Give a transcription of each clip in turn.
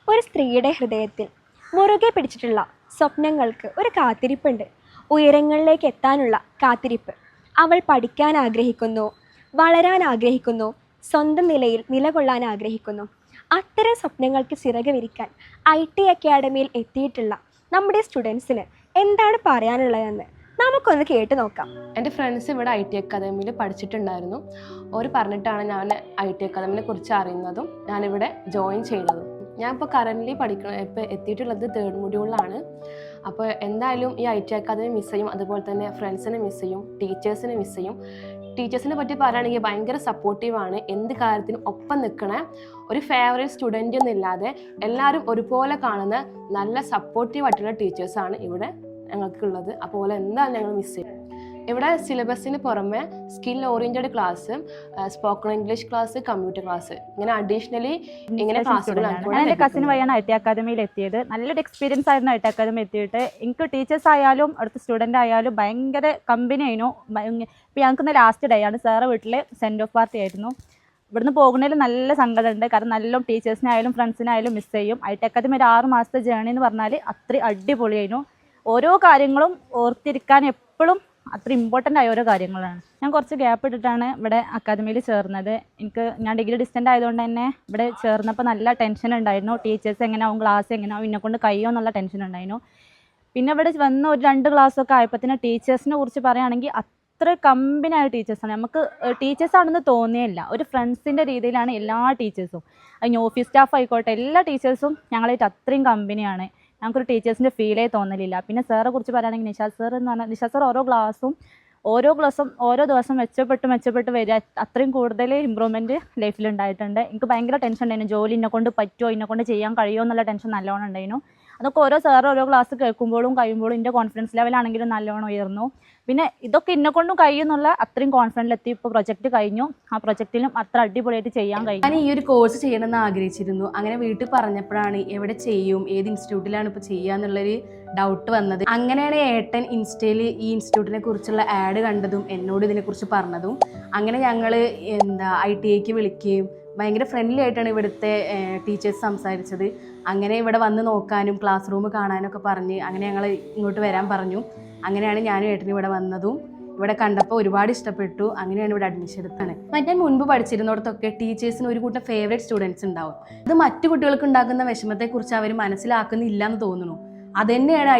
ഒരു സ്ത്രീയുടെ ഹൃദയത്തിൽ മുറുകെ പിടിച്ചിട്ടുള്ള സ്വപ്നങ്ങൾക്ക് ഒരു കാത്തിരിപ്പുണ്ട്. ഉയരങ്ങളിലേക്ക് എത്താനുള്ള കാത്തിരിപ്പ്. അവൾ പഠിക്കാൻ ആഗ്രഹിക്കുന്നു, വളരാൻ ആഗ്രഹിക്കുന്നു, സ്വന്തം നിലയിൽ നിലകൊള്ളാൻ ആഗ്രഹിക്കുന്നു. അത്തരം സ്വപ്നങ്ങൾക്ക് ചിറക് വിരിക്കാൻ IT അക്കാഡമിയിൽ എത്തിയിട്ടുള്ള നമ്മുടെ സ്റ്റുഡൻസിന് എന്താണ് പറയാനുള്ളതെന്ന് നമുക്കൊന്ന് കേട്ട് നോക്കാം. എൻ്റെ ഫ്രണ്ട്സ് ഇവിടെ IT അക്കാദമിയിൽ പഠിച്ചിട്ടുണ്ടായിരുന്നു. അവർ പറഞ്ഞിട്ടാണ് ഞാൻ IT അക്കാദമിനെ കുറിച്ച് അറിയുന്നതും ഞാനിവിടെ ജോയിൻ ചെയ്തതും. ഞാൻ ഇപ്പോൾ കറൻ്റ്ലി ഇപ്പോൾ എത്തിയിട്ടുള്ളത് 3rd മൊഡ്യൂളിലാണ്. അപ്പോൾ എന്തായാലും ഈ IT അക്കാദമി മിസ് ചെയ്യും, അതുപോലെ തന്നെ ഫ്രണ്ട്സിനെ മിസ് ചെയ്യും, ടീച്ചേഴ്സിനെ മിസ് ചെയ്യും. ടീച്ചേഴ്സിനെ പറ്റി പറയുകയാണെങ്കിൽ ഭയങ്കര സപ്പോർട്ടീവാണ്. എന്ത് കാര്യത്തിനും ഒപ്പം നിൽക്കണ, ഒരു ഫേവറേറ്റ് സ്റ്റുഡൻ്റ് ഒന്നുമില്ലാതെ എല്ലാവരും ഒരുപോലെ കാണുന്ന നല്ല സപ്പോർട്ടീവായിട്ടുള്ള ടീച്ചേഴ്സാണ് ഇവിടെ ഞങ്ങൾക്കുള്ളത്. അതുപോലെ എന്തായാലും ഞങ്ങൾ മിസ് ചെയ്യും. ഇവിടെ സിലബസിന് പുറമെ skill oriented class, spoken English class, computer class, ഇങ്ങനെ അഡീഷണലി ഇങ്ങനെ ക്ലാസ്സുകളാണ്. എൻ്റെ കസിന് വഴിയാണ് IT അക്കാദമിയിൽ എത്തിയത്. നല്ലൊരു എക്സ്പീരിയൻസ് ആയിരുന്നു IT അക്കാദമി എത്തിയിട്ട്. എനിക്ക് ടീച്ചേഴ്സ് ആയാലും അടുത്ത സ്റ്റുഡൻ്റ് ആയാലും ഭയങ്കര കമ്പനി ആയിരുന്നു. ഇപ്പോൾ ഞങ്ങൾക്ക് ലാസ്റ്റ് ഡേ ആണ്, സാറ് വീട്ടിൽ സെൻഡ് ഓഫ് പാർട്ടി ആയിരുന്നു. ഇവിടുന്ന് പോകുന്നതിൽ നല്ല സങ്കടമുണ്ട്. കാരണം നല്ല ടീച്ചേഴ്സിനായാലും ഫ്രണ്ട്സിനായാലും മിസ് ചെയ്യും. IT അക്കാദമി ഒരു 6 മാസത്തെ ജേർണി എന്ന് പറഞ്ഞാൽ അത്രയും അടിപൊളിയായിരുന്നു. ഓരോ കാര്യങ്ങളും ഓർത്തിരിക്കാൻ എപ്പോഴും അത്ര ഇമ്പോർട്ടൻ്റ് ആയ ഓരോ കാര്യങ്ങളാണ്. ഞാൻ കുറച്ച് ഗ്യാപ്പ് ഇട്ടിട്ടാണ് ഇവിടെ അക്കാദമിയിൽ ചേർന്നത്. ഞാൻ ഡിഗ്രി ഡിസ്റ്റൻ്റ് ആയതുകൊണ്ട് തന്നെ ഇവിടെ ചേർന്നപ്പോൾ നല്ല ടെൻഷൻ ഉണ്ടായിരുന്നു. ടീച്ചേഴ്സ് എങ്ങനെയാവും, ക്ലാസ് എങ്ങനെയാവും, എന്നെക്കൊണ്ട് കഴിയുമോ എന്നുള്ള ടെൻഷൻ ഉണ്ടായിരുന്നു. പിന്നെ ഇവിടെ വന്ന് ഒരു 2 ക്ലാസ്സൊക്കെ ആയപ്പോൾ ടീച്ചേഴ്സിനെ കുറിച്ച് പറയുകയാണെങ്കിൽ അത്ര കമ്പനിയായ ടീച്ചേഴ്സാണ്. നമുക്ക് ടീച്ചേഴ്സാണെന്ന് തോന്നിയില്ല. ഒരു ഫ്രണ്ട്സിൻ്റെ രീതിയിലാണ് എല്ലാ ടീച്ചേഴ്സും. അതിന് ഓഫീസ് സ്റ്റാഫ് ആയിക്കോട്ടെ, എല്ലാ ടീച്ചേഴ്സും ഞങ്ങളായിട്ട് അത്രയും കമ്പനിയാണ്. ഞങ്ങൾക്കൊരു ടീച്ചേഴ്സിൻ്റെ ഫീലേ തോന്നലില്ല. പിന്നെ സാറെ കുറിച്ച് പറയുകയാണെങ്കിൽ നിഷാദ് സാർ എന്ന് പറഞ്ഞാൽ, നിഷാദ് സാർ ഓരോ ക്ലാസ്സും ഓരോ ദിവസം മെച്ചപ്പെട്ട് വരിക. അത്രയും കൂടുതൽ ഇമ്പ്രൂവ്മെൻറ്റ് ലൈഫിലുണ്ടായിട്ടുണ്ട്. എനിക്ക് ഭയങ്കര ടെൻഷൻ ഉണ്ടായിരുന്നു, ജോലി എന്നെക്കൊണ്ട് പറ്റുമോ, എന്നെക്കൊണ്ട് ചെയ്യാൻ കഴിയുമോ എന്നുള്ള ടെൻഷൻ നല്ലോണം ഉണ്ടായിരുന്നു. അതൊക്കെ ഓരോ ക്ലാസ് കേൾക്കുമ്പോഴും കഴിയുമ്പോഴും എൻ്റെ കോൺഫിഡൻസ് ലെവലാണെങ്കിലും നല്ലോണം ഉയർന്നു. പിന്നെ ഇതൊക്കെ എന്നെക്കൊണ്ടും കഴിയുന്നുള്ള അത്രയും കോൺഫിഡൻറ്റിലെത്തി. ഇപ്പോൾ പ്രൊജക്റ്റ് കഴിഞ്ഞു. ആ പ്രൊജക്റ്റിലും അത്ര അടിപൊളിയായിട്ട് ചെയ്യാൻ കഴിഞ്ഞു. ഞാൻ ഈ ഒരു കോഴ്സ് ചെയ്യണമെന്ന് ആഗ്രഹിച്ചിരുന്നു. അങ്ങനെ വീട്ടിൽ പറഞ്ഞപ്പോഴാണ് എവിടെ ചെയ്യും, ഏത് ഇൻസ്റ്റിറ്റ്യൂട്ടിലാണ് ഇപ്പോൾ ചെയ്യുക എന്നുള്ളൊരു ഡൗട്ട് വന്നത്. അങ്ങനെയാണ് ഏട്ടൻ ഇൻസ്റ്റയിൽ ഈ ഇൻസ്റ്റിറ്റ്യൂട്ടിനെ കുറിച്ചുള്ള ആഡ് കണ്ടതും എന്നോട് ഇതിനെക്കുറിച്ച് പറഞ്ഞതും. അങ്ങനെ ഞങ്ങൾ ITIക്ക് വിളിക്കുകയും ഭയങ്കര ഫ്രണ്ട്ലി ആയിട്ടാണ് ഇവിടുത്തെ ടീച്ചേഴ്സ് സംസാരിച്ചത്. അങ്ങനെ ഇവിടെ വന്ന് നോക്കാനും ക്ലാസ് റൂം കാണാനൊക്കെ പറഞ്ഞ് അങ്ങനെ ഞങ്ങൾ ഇങ്ങോട്ട് വരാൻ പറഞ്ഞു. അങ്ങനെയാണ് ഞാനും ഏട്ടനും ഇവിടെ വന്നതും. ഇവിടെ കണ്ടപ്പോൾ ഒരുപാട് ഇഷ്ടപ്പെട്ടു. അങ്ങനെയാണ് ഇവിടെ അഡ്മിഷൻ എടുത്താണ്. ഞാൻ മുൻപ് പഠിച്ചിരുന്നിടത്തൊക്കെ ടീച്ചേഴ്സിന് ഒരു കൂട്ടം ഫേവറേറ്റ് സ്റ്റുഡൻസ് ഉണ്ടാവും. അത് മറ്റു കുട്ടികൾക്ക് ഉണ്ടാക്കുന്ന വിഷമത്തെക്കുറിച്ച് അവർ മനസ്സിലാക്കുന്നില്ല എന്ന് തോന്നുന്നു. അതുതന്നെയാണ്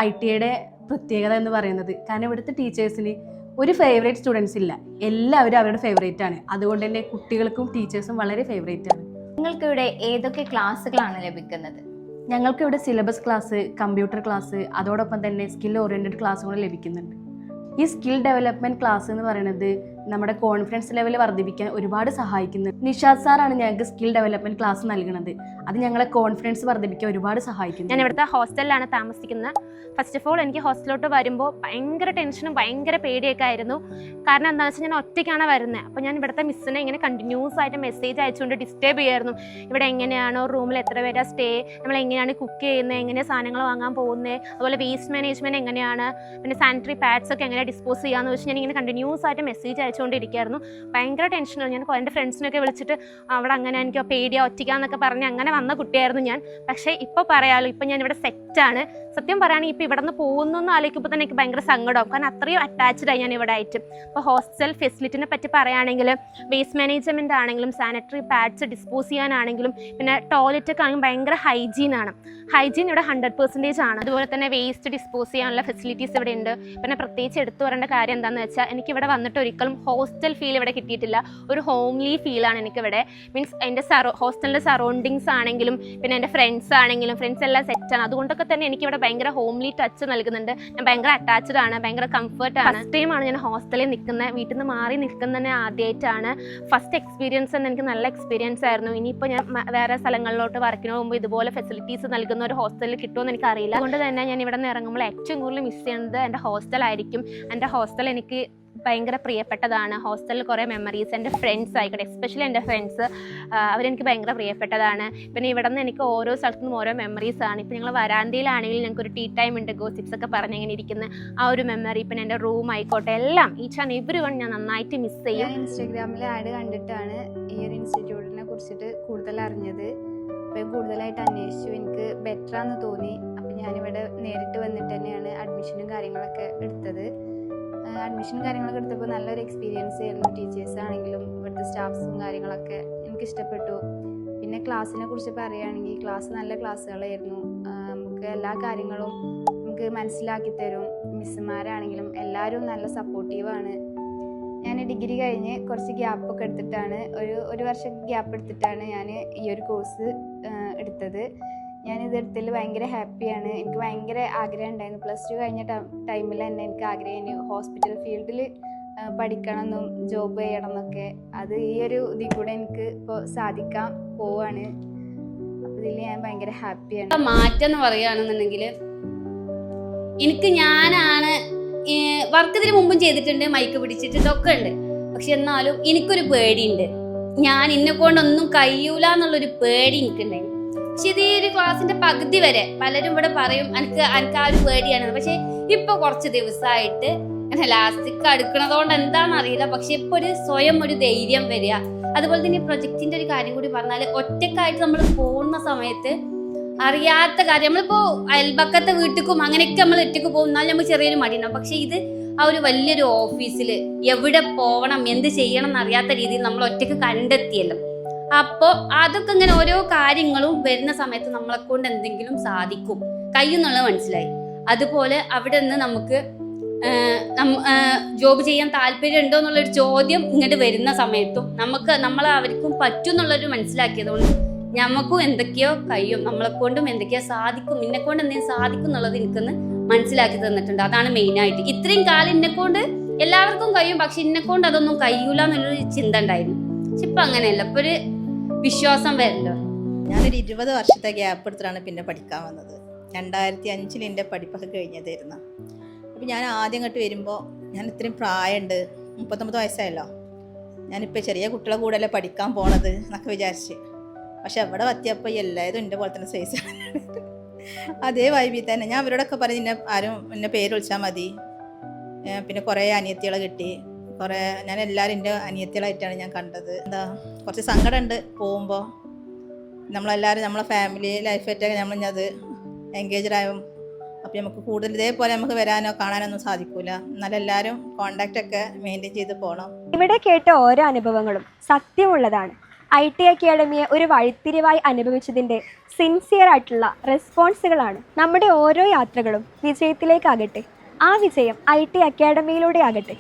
ITയുടെ പ്രത്യേകത എന്ന് പറയുന്നത്. കാരണം ഇവിടുത്തെ ടീച്ചേഴ്സിന് ഒരു ഫേവറേറ്റ് സ്റ്റുഡൻസ് ഇല്ല, എല്ലാവരും അവരുടെ ഫേവറേറ്റ് ആണ്. അതുകൊണ്ട് തന്നെ കുട്ടികൾക്കും ടീച്ചേഴ്സും വളരെ ഫേവറേറ്റ് ആണ്. നിങ്ങൾക്കിവിടെ ഏതൊക്കെ ക്ലാസ്സുകളാണ് ലഭിക്കുന്നത്? ഞങ്ങൾക്കിവിടെ സിലബസ് ക്ലാസ്, കമ്പ്യൂട്ടർ ക്ലാസ്, അതോടൊപ്പം തന്നെ സ്കിൽ ഓറിയൻറ്റഡ് ക്ലാസ്സുകൾ ലഭിക്കുന്നുണ്ട്. ഈ സ്കിൽ ഡെവലപ്മെൻറ്റ് ക്ലാസ് എന്ന് പറയുന്നത് നമ്മുടെ കോൺഫിഡൻസ് ലെവൽ വർദ്ധിപ്പിക്കാൻ ഒരുപാട് സഹായിക്കുന്നത്. നിഷാദ് സാറാണ് ഞങ്ങൾക്ക് സ്കിൽ ഡെവലപ്മെൻറ്റ് ക്ലാസ് നൽകുന്നത്. അത് ഞങ്ങളെ കോൺഫിഡൻസ് വർദ്ധിപ്പിക്കാൻ ഒരുപാട് സഹായിക്കുന്നു. ഞാൻ ഇവിടുത്തെ ഹോസ്റ്റലിലാണ് താമസിക്കുന്നത്. ഫസ്റ്റ് ഓഫ് ഓൾ എനിക്ക് ഹോസ്റ്റലിലോട്ട് വരുമ്പോൾ ഭയങ്കര ടെൻഷനും ഭയങ്കര പേടിയൊക്കെ ആയിരുന്നു. കാരണം എന്താണെന്ന് വെച്ചാൽ ഞാൻ ഒറ്റയ്ക്കാണ് വരുന്നത്. അപ്പോൾ ഞാൻ ഇവിടുത്തെ മിസ്സിനെ ഇങ്ങനെ കണ്ടിന്യൂസ് ആയിട്ട് മെസ്സേജ് അയച്ചുകൊണ്ട് ഡിസ്റ്റർബ് ചെയ്യുമായിരുന്നു. ഇവിടെ എങ്ങനെയാണോ റൂമിൽ എത്ര പേരാ സ്റ്റേ, നമ്മൾ എങ്ങനെയാണ് കുക്ക് ചെയ്യുന്നത്, എങ്ങനെയാണ് സാധനങ്ങൾ വാങ്ങാൻ പോകുന്നത്, അതുപോലെ വേസ്റ്റ് മാനേജ്മെൻറ്റ് എങ്ങനെയാണ്, പിന്നെ സാനിറ്ററി പാഡ്സ് ഒക്കെ എങ്ങനെ ഡിസ്പോസ് ചെയ്യാമെന്ന് വെച്ച് ഞാൻ ഇങ്ങനെ കണ്ടിന്യൂസ് ആയിട്ട് മെസ്സേജ് അയച്ചുകൊണ്ടിരിക്കുകയായിരുന്നു. ഭയങ്കര ടെൻഷനാണ്. ഞാൻ എൻ്റെ ഫ്രണ്ട്സിനൊക്കെ വിളിച്ചിട്ട് അവിടെ അങ്ങനെ എനിക്ക് പേടിയാ ഒറ്റയ്ക്കാന്നൊക്കെ പറഞ്ഞ് അങ്ങനെ വന്ന കുട്ടിയായിരുന്നു ഞാൻ. പക്ഷേ ഇപ്പോൾ പറയാമല്ലോ, ഇപ്പം ഞാൻ ഇവിടെ സെറ്റാണ്. സത്യം പറയുകയാണെങ്കിൽ ഇപ്പോൾ ഇവിടെ നിന്ന് പോകുന്നു ആലോചിക്കുമ്പോൾ തന്നെ എനിക്ക് ഭയങ്കര സങ്കടമാവും. കാരണം അത്രയും അറ്റാച്ച്ഡായി ഞാൻ ഇവിടെ ആയിട്ട്. ഇപ്പോൾ ഹോസ്റ്റൽ ഫെസിലിറ്റിനെ പറ്റി പറയുകയാണെങ്കിൽ വേസ്റ്റ് മാനേജ്മെൻറ്റ് ആണെങ്കിലും സാനിറ്ററി പാഡ്സ് ഡിസ്പോസ് ചെയ്യാനാണെങ്കിലും പിന്നെ ടോയ്ലറ്റൊക്കെ ആണെങ്കിലും ഭയങ്കര ഹൈജീനാണ്. ഹൈജീൻ ഇവിടെ 100% ആണ്. അതുപോലെ തന്നെ വേസ്റ്റ് ഡിസ്പോസ് ചെയ്യാനുള്ള ഫെസിലിറ്റീസ് ഇവിടെ ഉണ്ട്. പിന്നെ പ്രത്യേകിച്ച് എടുത്തു പറയേണ്ട കാര്യം എന്താണെന്ന് വെച്ചാൽ എനിക്കിവിടെ വന്നിട്ട് ഒരിക്കലും ഹോസ്റ്റൽ ഫീൽ ഇവിടെ കിട്ടിയിട്ടില്ല. ഒരു ഹോംലി ഫീലാണ് എനിക്കിവിടെ. മീൻസ് എൻ്റെ ഹോസ്റ്റലിൻ്റെ സറൗണ്ടിങ്സ് ആണെങ്കിലും പിന്നെ എൻ്റെ ഫ്രണ്ട്സ് ആണെങ്കിലും ഫ്രണ്ട്സ് എല്ലാം സെറ്റാണ്. അതുകൊണ്ടൊക്കെ തന്നെ എനിക്കിവിടെ ഭയങ്കര ഹോംലി ടച്ച് നൽകുന്നുണ്ട്. ഞാൻ ഭയങ്കര അറ്റാച്ച്ഡ് ആണ്, ഭയങ്കര കംഫർട്ടാണ്. ഫസ്റ്റ് ടൈമാണ് ഞാൻ ഹോസ്റ്റലിൽ നിൽക്കുന്നത്. വീട്ടിൽ നിന്ന് മാറി നിൽക്കുന്നത് ആദ്യമായിട്ടാണ്. ഫസ്റ്റ് എക്സ്പീരിയൻസ് തന്നെ എനിക്ക് നല്ല എക്സ്പീരിയൻസ് ആയിരുന്നു. ഇനിയിപ്പോൾ ഞാൻ വേറെ സ്ഥലങ്ങളിലോട്ട് വർക്കിന് പോകുമ്പോൾ ഇതുപോലെ ഫെസിലിറ്റീസ് നൽകുന്ന ഒരു ഹോസ്റ്റലിൽ കിട്ടുമെന്ന് എനിക്കറിയില്ല. അതുകൊണ്ട് തന്നെ ഞാൻ ഇവിടെ നിന്ന് ഇറങ്ങുമ്പോൾ ഏറ്റവും കൂടുതൽ മിസ് ചെയ്യുന്നത് എൻ്റെ ഹോസ്റ്റലായിരിക്കും. എൻ്റെ ഹോസ്റ്റൽ എനിക്ക് ഭയങ്കര പ്രിയപ്പെട്ടതാണ്. ഹോസ്റ്റലിൽ കുറേ മെമ്മറീസ്, എൻ്റെ ഫ്രണ്ട്സ് ആയിക്കോട്ടെ, എസ്പെഷ്യലി എൻ്റെ ഫ്രണ്ട്സ് അവരെനിക്ക് ഭയങ്കര പ്രിയപ്പെട്ടതാണ്. പിന്നെ ഇവിടെ നിന്ന് എനിക്ക് ഓരോ സ്ഥലത്തു നിന്നും ഓരോ മെമ്മറീസാണ്. ഇപ്പോൾ ഞങ്ങൾ വരാന്തയിലാണെങ്കിൽ ഞങ്ങൾക്കൊരു ടീ ടൈം ഉണ്ട്, ഗോസിപ്സ് ഒക്കെ പറഞ്ഞ് ഇങ്ങനെ ഇരിക്കുന്ന ആ ഒരു മെമ്മറി, പിന്നെ എൻ്റെ റൂം ആയിക്കോട്ടെ, എല്ലാം ഈച്ച് ആൻഡ് എവരി വൺ ഞാൻ നന്നായിട്ട് മിസ് ചെയ്യും. ഇൻസ്റ്റാഗ്രാമിൽ ആഡ് കണ്ടിട്ടാണ് ഈ ഒരു ഇൻസ്റ്റിറ്റ്യൂട്ടിനെ കുറിച്ചിട്ട് കൂടുതൽ അറിഞ്ഞത്. അപ്പോൾ കൂടുതലായിട്ട് അന്വേഷിച്ചു, എനിക്ക് ബെറ്ററാന്ന് തോന്നി. അപ്പോൾ ഞാനിവിടെ നേരിട്ട് വന്നിട്ട് തന്നെയാണ് അഡ്മിഷനും കാര്യങ്ങളൊക്കെ എടുത്തത്. അഡ്മിഷനും കാര്യങ്ങളൊക്കെ എടുത്തപ്പോൾ നല്ലൊരു എക്സ്പീരിയൻസ് ആയിരുന്നു. ടീച്ചേഴ്സ് ആണെങ്കിലും ഇവിടുത്തെ സ്റ്റാഫ്സും കാര്യങ്ങളൊക്കെ എനിക്ക് ഇഷ്ടപ്പെട്ടു. പിന്നെ ക്ലാസ്സിനെ കുറിച്ച് പറയുകയാണെങ്കിൽ ക്ലാസ് നല്ല ക്ലാസ്സുകളായിരുന്നു. നമുക്ക് എല്ലാ കാര്യങ്ങളും നമുക്ക് മനസ്സിലാക്കി തരും. മിസ്സുമാരാണെങ്കിലും എല്ലാവരും നല്ല സപ്പോർട്ടീവാണ്. ഞാൻ ഡിഗ്രി കഴിഞ്ഞ് കുറച്ച് ഗ്യാപ്പൊക്കെ എടുത്തിട്ടാണ്, ഒരു വർഷം ഗ്യാപ്പ് എടുത്തിട്ടാണ് ഞാൻ ഈ ഒരു കോഴ്സ് എടുത്തത്. ഞാനിത് എടുത്തതിൽ ഭയങ്കര ഹാപ്പിയാണ്. എനിക്ക് ഭയങ്കര ആഗ്രഹം ഉണ്ടായിരുന്നു. +2 കഴിഞ്ഞ ടൈമിൽ തന്നെ എനിക്ക് ആഗ്രഹം ഹോസ്പിറ്റൽ ഫീൽഡിൽ പഠിക്കണമെന്നും ജോബ് ചെയ്യണം എന്നൊക്കെ. അത് ഈ ഒരു ഇതിൽ കൂടെ എനിക്ക് ഇപ്പോൾ സാധിക്കാൻ പോവാണ്. അപ്പോൾ ഇതിൽ ഞാൻ ഭയങ്കര ഹാപ്പിയാണ്. മാറ്റം എന്ന് പറയുകയാണെന്നുണ്ടെങ്കിൽ ഞാനാണ് വർക്ക് ഇതിന് മുമ്പും ചെയ്തിട്ടുണ്ട്, മൈക്ക് പിടിച്ചിട്ടൊക്കെ ഉണ്ട്. പക്ഷെ എന്നാലും എനിക്കൊരു പേടിയുണ്ട്. ഞാൻ എന്നെ കൊണ്ടൊന്നും കഴിയൂല എന്നുള്ളൊരു പേടി എനിക്കുണ്ടായിരുന്നു. പക്ഷെ ഇത് ഈ ഒരു ക്ലാസ്സിന്റെ പകുതി വരെ പലരും ഇവിടെ പറയും എനിക്ക് ആ ഒരു പേടിയാണ്. പക്ഷെ ഇപ്പൊ കുറച്ച് ദിവസമായിട്ട് ലാസ്റ്റിക്ക് അടുക്കണതുകൊണ്ട് എന്താണെന്ന് അറിയില്ല, പക്ഷെ ഇപ്പൊ സ്വയം ഒരു ധൈര്യം വരിക. അതുപോലെ തന്നെ പ്രൊജക്ടിന്റെ ഒരു കാര്യം കൂടി പറഞ്ഞാൽ, ഒറ്റക്കായിട്ട് നമ്മൾ പോകുന്ന സമയത്ത് അറിയാത്ത കാര്യം, നമ്മളിപ്പോ അയൽപക്കത്തെ വീട്ടിലും അങ്ങനെയൊക്കെ നമ്മൾ ഒറ്റക്ക് പോകും, എന്നാൽ നമ്മൾ ചെറിയൊരു മടിയുണ്ടാവും. പക്ഷെ ഇത് ആ ഒരു വലിയൊരു ഓഫീസിൽ എവിടെ പോകണം എന്ത് ചെയ്യണം എന്നറിയാത്ത രീതിയിൽ നമ്മൾ ഒറ്റക്ക് കണ്ടെത്തിയല്ലോ. അപ്പോൾ അതൊക്കെ ഇങ്ങനെ ഓരോ കാര്യങ്ങളും വരുന്ന സമയത്ത് നമ്മളെ കൊണ്ട് എന്തെങ്കിലും സാധിക്കും കഴിയുന്നുള്ളത് മനസ്സിലായി. അതുപോലെ അവിടെ നിന്ന് നമുക്ക് ജോബ് ചെയ്യാൻ താല്പര്യം ഉണ്ടോ എന്നുള്ളൊരു ചോദ്യം ഇങ്ങോട്ട് വരുന്ന സമയത്തും നമ്മളെ അവർക്കും പറ്റും എന്നുള്ളൊരു മനസ്സിലാക്കിയതുകൊണ്ട് നമുക്കും എന്തൊക്കെയോ കഴിയും, നമ്മളെ കൊണ്ടും എന്തൊക്കെയോ സാധിക്കും, എന്നെക്കൊണ്ട് എന്തെങ്കിലും സാധിക്കും എന്നുള്ളത് എനിക്കൊന്ന് മനസ്സിലാക്കി തന്നിട്ടുണ്ട്. അതാണ് മെയിനായിട്ട്. ഇത്രയും കാലം എന്നെക്കൊണ്ട് എല്ലാവർക്കും കഴിയും, പക്ഷെ എന്നെക്കൊണ്ട് അതൊന്നും കഴിയൂല എന്നുള്ളൊരു ചിന്ത ഉണ്ടായിരുന്നു. പക്ഷെ ഇപ്പം അങ്ങനെയല്ല, ഇപ്പൊ ഒരു വിശ്വാസം വരല്ലോ. ഞാനൊരു 20 വർഷത്തെ ഗ്യാപ്പ് എടുത്തിട്ടാണ് പിന്നെ പഠിക്കാൻ വന്നത്. 2005 എൻ്റെ പഠിപ്പൊക്കെ കഴിഞ്ഞതായിരുന്നു. അപ്പോൾ ഞാൻ ആദ്യം ഇങ്ങോട്ട് വരുമ്പോൾ ഞാൻ ഇത്രയും പ്രായമുണ്ട്, 39 വയസ്സായല്ലോ, ഞാനിപ്പോൾ ചെറിയ കുട്ടികളെ കൂടെയല്ലേ പഠിക്കാൻ പോണത് എന്നൊക്കെ വിചാരിച്ച്. പക്ഷെ അവിടെ എത്തിയപ്പോൾ എല്ലാതും എൻ്റെ പോലെ തന്നെ സൈസ് അതേ വൈബിൽ തന്നെ. ഞാൻ അവരോടൊക്കെ പറഞ്ഞ് ആരും എന്നെ പേര് വിളിച്ചാൽ മതി. പിന്നെ കുറേ അനിയത്തികളെ കിട്ടി, ഞാൻ എല്ലാവരും എൻ്റെ അനിയത്തികളായിട്ടാണ് ഞാൻ കണ്ടത്. കുറച്ച് സങ്കടമുണ്ട് പോകുമ്പോൾ. നമ്മളെല്ലാവരും നമ്മളെ ഫാമിലി ലൈഫായിട്ടൊക്കെ നമ്മളിത് എൻഗേജഡായും. അപ്പോൾ നമുക്ക് കൂടുതൽ ഇതേപോലെ നമുക്ക് വരാനോ കാണാനോ ഒന്നും സാധിക്കില്ല. എന്നാലും എല്ലാവരും കോണ്ടാക്റ്റൊക്കെ മെയിൻറ്റെയിൻ ചെയ്ത് പോകണം. ഇവിടെ കേട്ട ഓരോ അനുഭവങ്ങളും സത്യമുള്ളതാണ്. IT അക്കാഡമിയെ ഒരു വഴിത്തിരിവായി അനുഭവിച്ചതിൻ്റെ സിൻസിയർ ആയിട്ടുള്ള റെസ്പോൺസുകളാണ്. നമ്മുടെ ഓരോ യാത്രകളും വിജയത്തിലേക്കാകട്ടെ. ആ വിജയം IT അക്കാഡമിയിലൂടെ ആകട്ടെ.